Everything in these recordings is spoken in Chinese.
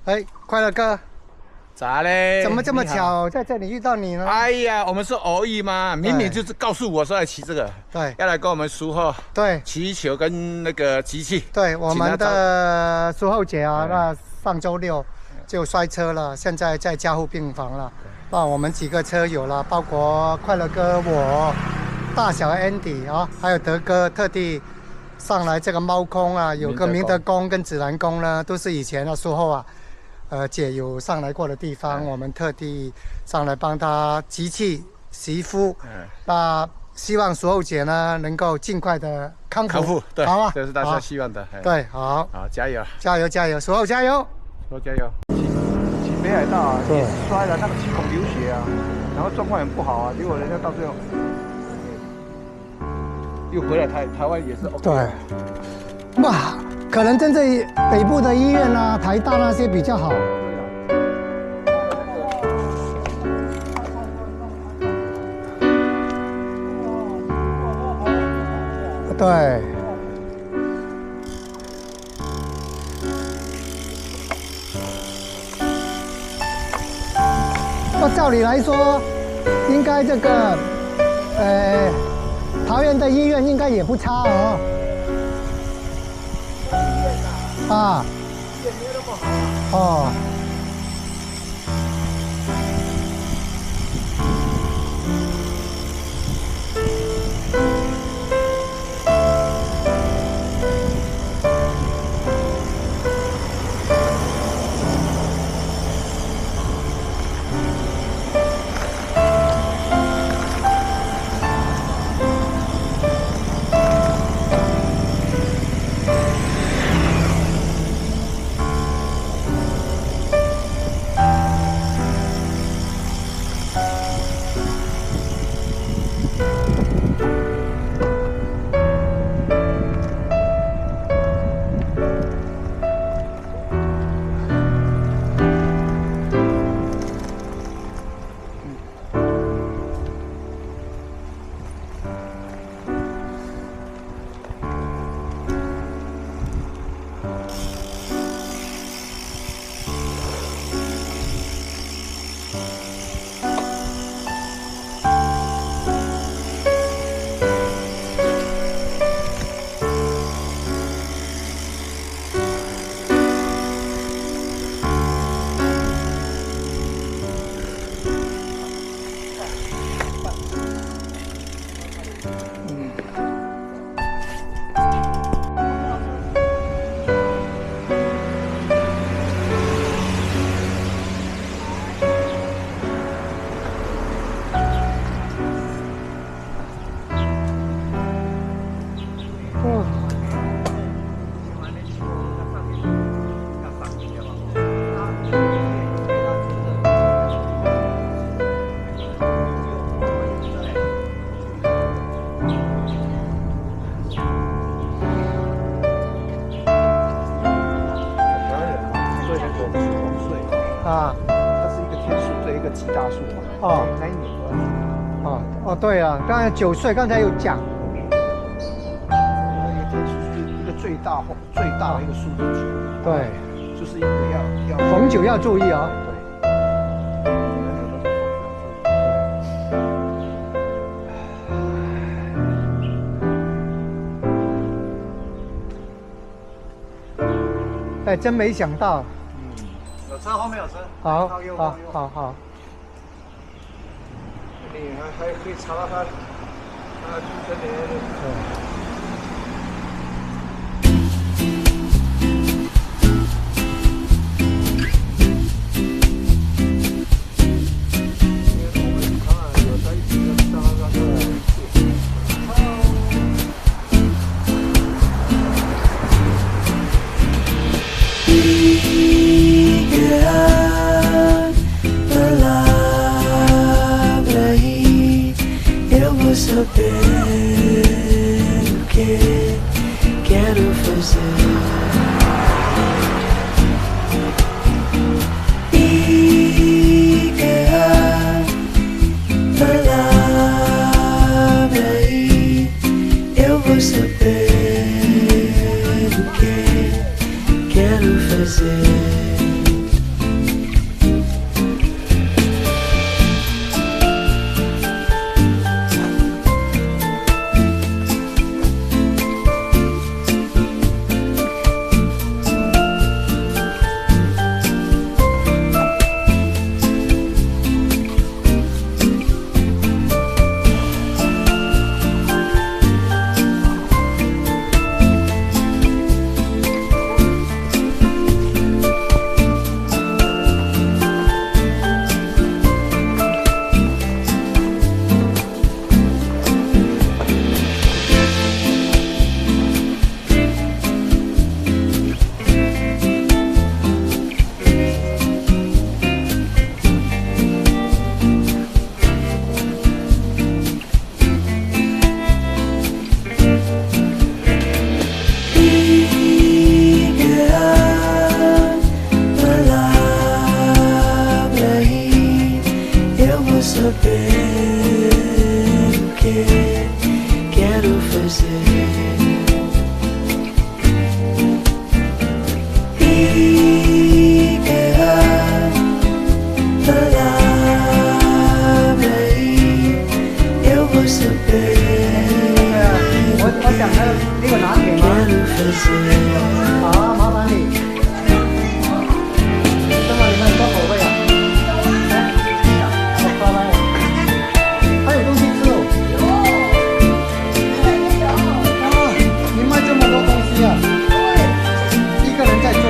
哎，快乐哥，咋嘞？怎么这么巧在这里遇到你呢？哎呀，我们是偶遇嘛，明明就是告诉我说要骑这个，对，要来跟我们熟后对，骑球跟那个机器。对，我们的苏后姐啊，那上周六就摔车了，现在在加护病房了。那我们几个车友了，包括快乐哥、我、大小 Andy 啊，还有德哥，特地上来这个猫空啊，有个明德宫跟指南宫呢，都是以前的术后啊。姐有上来过的地方，我们特地上来帮她集气洗肤。那希望术后姐呢能够尽快的康复。对，好啊，这是大家希望的。对，好，好，加油，加油，加油，术后加油，多加油。骑北海道啊，也摔了，那个气孔流血啊，然后状况很不好啊，结果人家到最后又回来台湾也是 OK。对，哇。可能真正北部的医院啊，台大那些比较好。对。那照理来说，应该这个，桃园的医院应该也不差哦。啊，也没有那么好。哦。极大树嘛。哦，那一年哦，对啊，刚才9岁，刚才有讲。那个天数是一个最大的一个数字9。对，就是一个要逢9要注意啊。对。哎，真没想到。有车，后面有车。好，好。你还可以查到他出生年。Sabendo que quero fazer e a palavra aí eu vou saber o que quero fazer. 你有拿铁吗？ quero fazer. 好，麻烦你。这么你们多口味啊？好，拜拜。还有东西吃哦。啊，你卖这么多东西啊？一个人在做。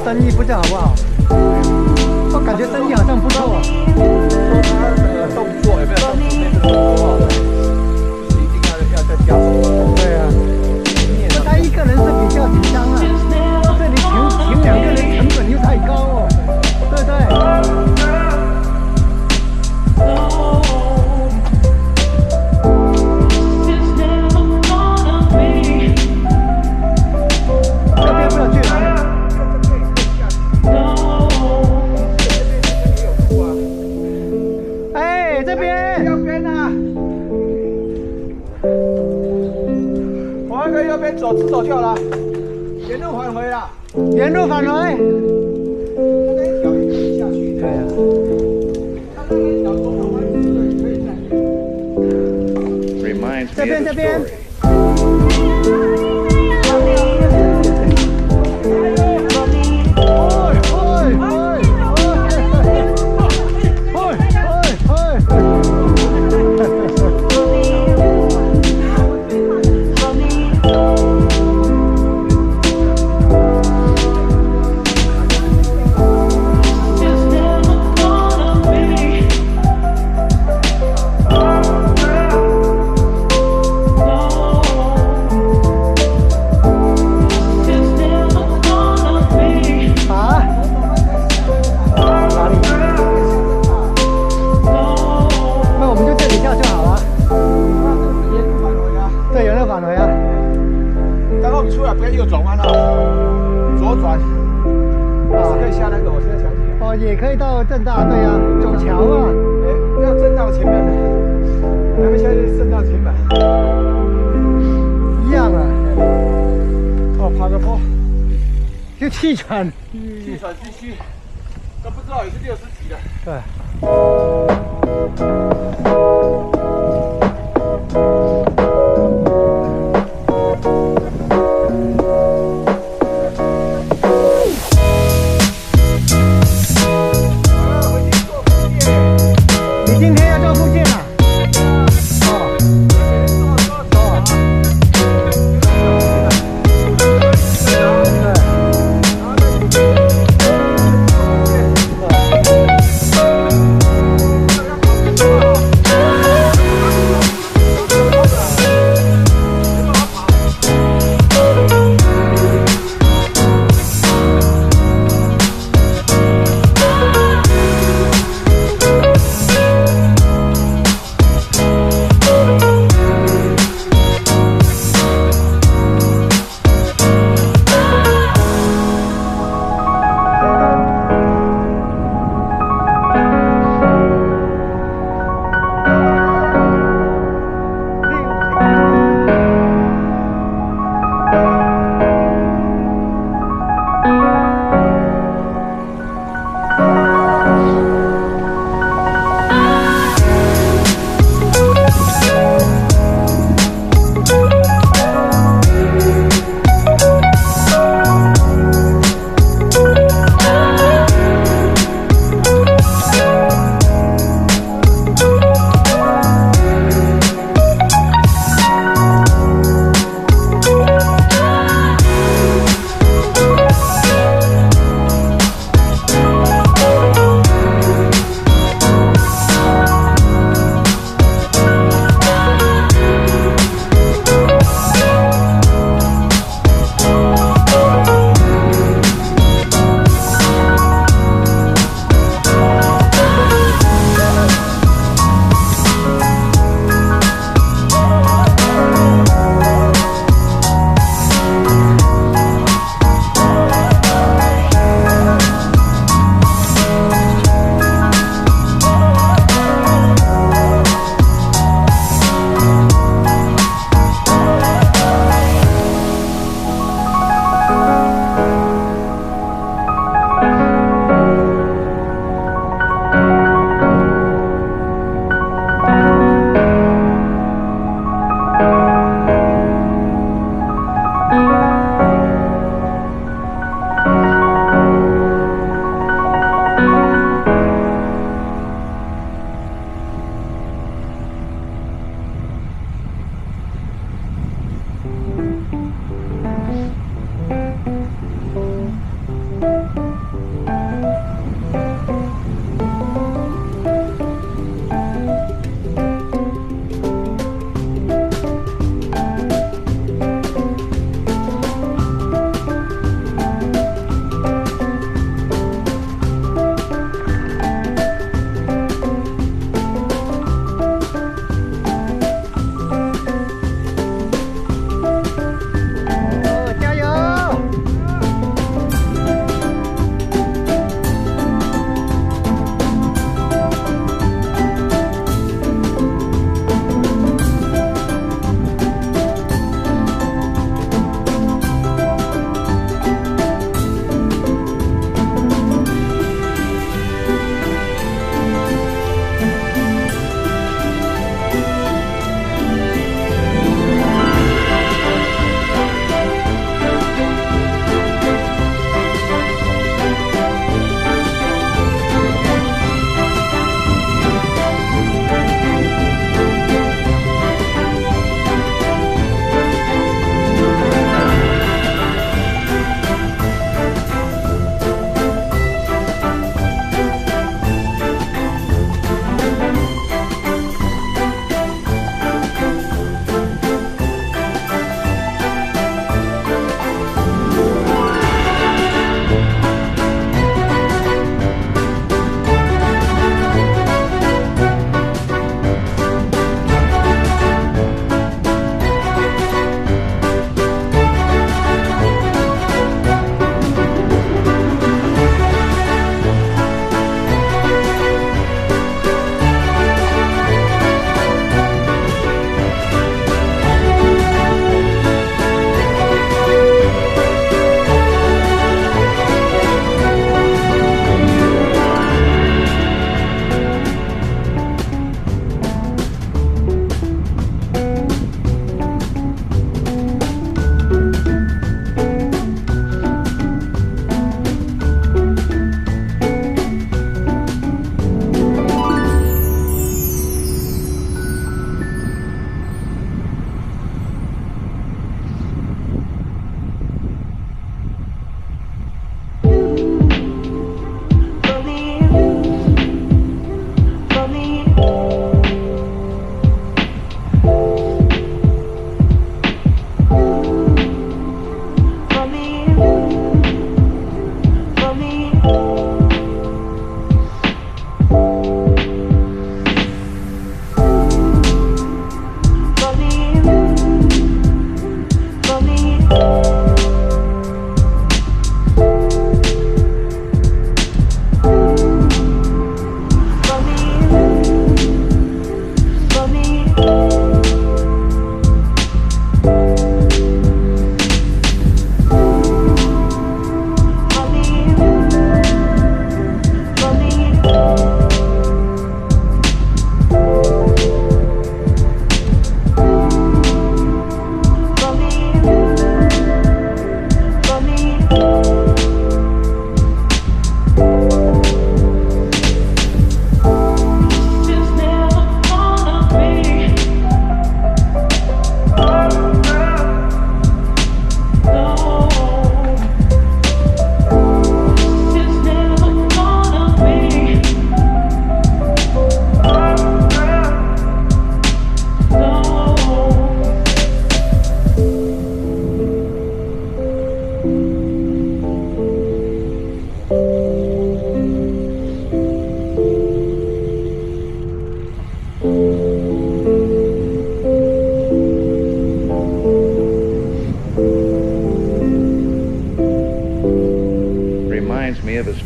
生意不知道好不好？我感觉生意好像不错。动作有没有动作？那个动作一定要再加重。对啊，他一个人是比较紧张啊，这里请两个人成本又太高哦，对不对？右边走，直走就好了，原路返回啦。原路返回。那边一条也可以下去。对啊。它那边一条左转弯可以下去。Reminds 这边这边。右转弯啊，左转，可以下那个，我现在想起来。哦，也可以到正大，对啊，走桥啊。哎，要正大前面，咱们现在是正大前面，一样啊。哦，爬个坡，就气喘，气喘吁吁，都不知道也是60几的。对。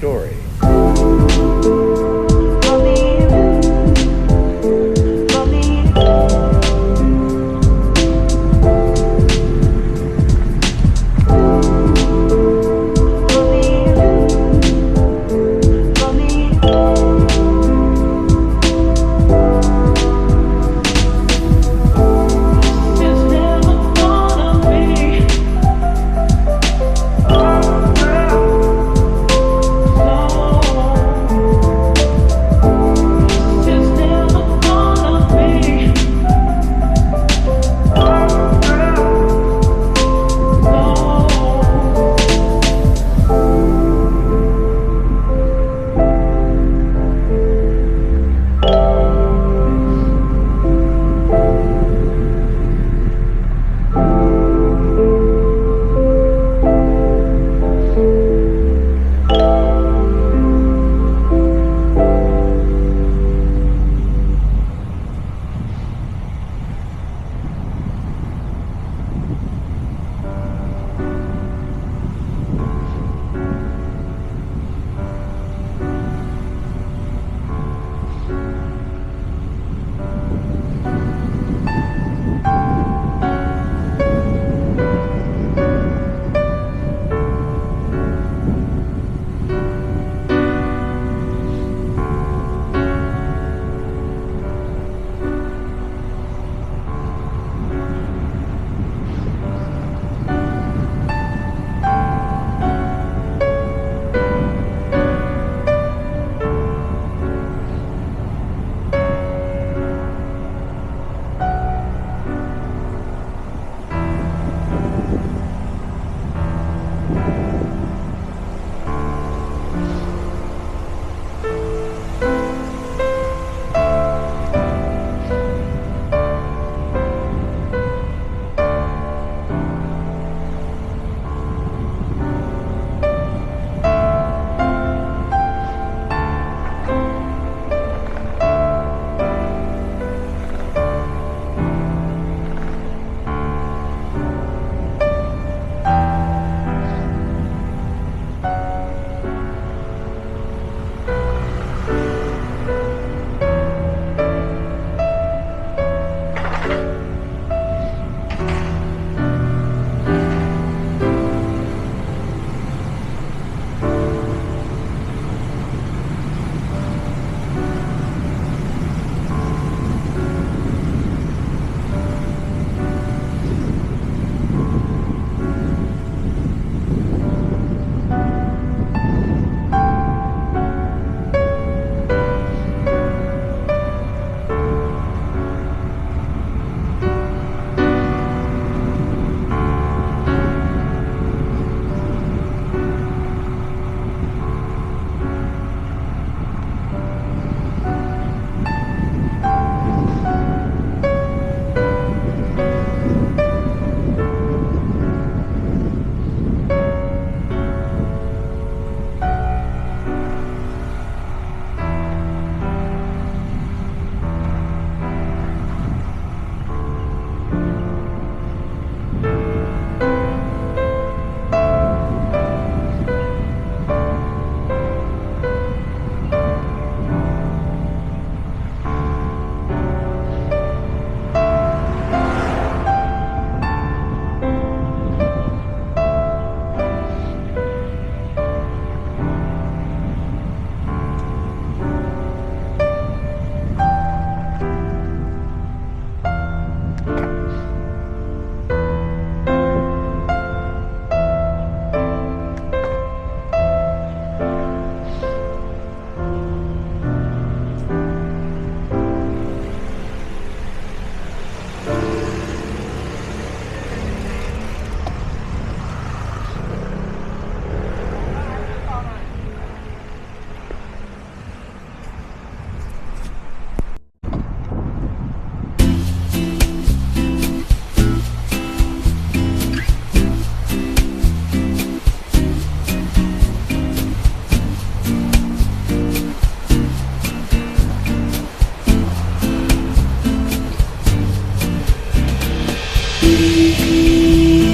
story.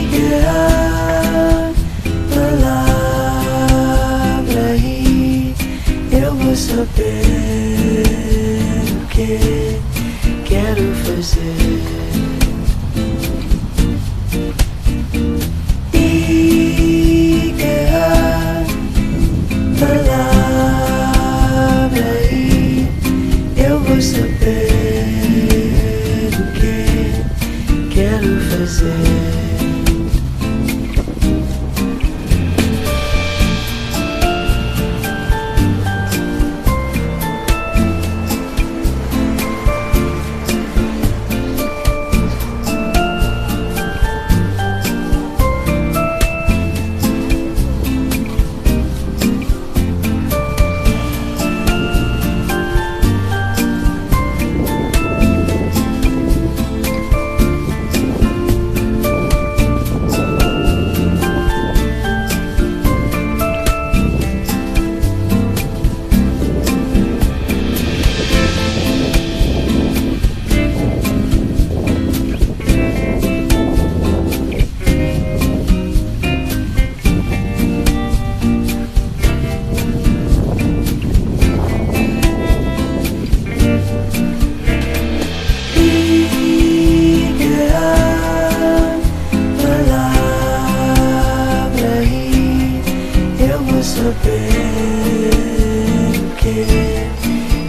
Tigaan telah berakhir. saber o que quero fazer. Diga a palavra e eu vou saber o que quero fazer. Saber o que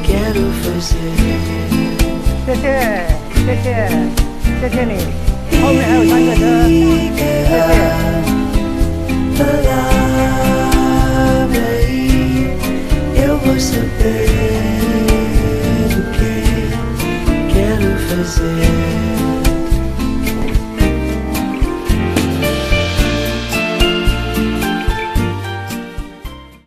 quero fazer. 谢谢你，后面还有3个车，谢谢。Palavra e eu vou saber o que quero fazer.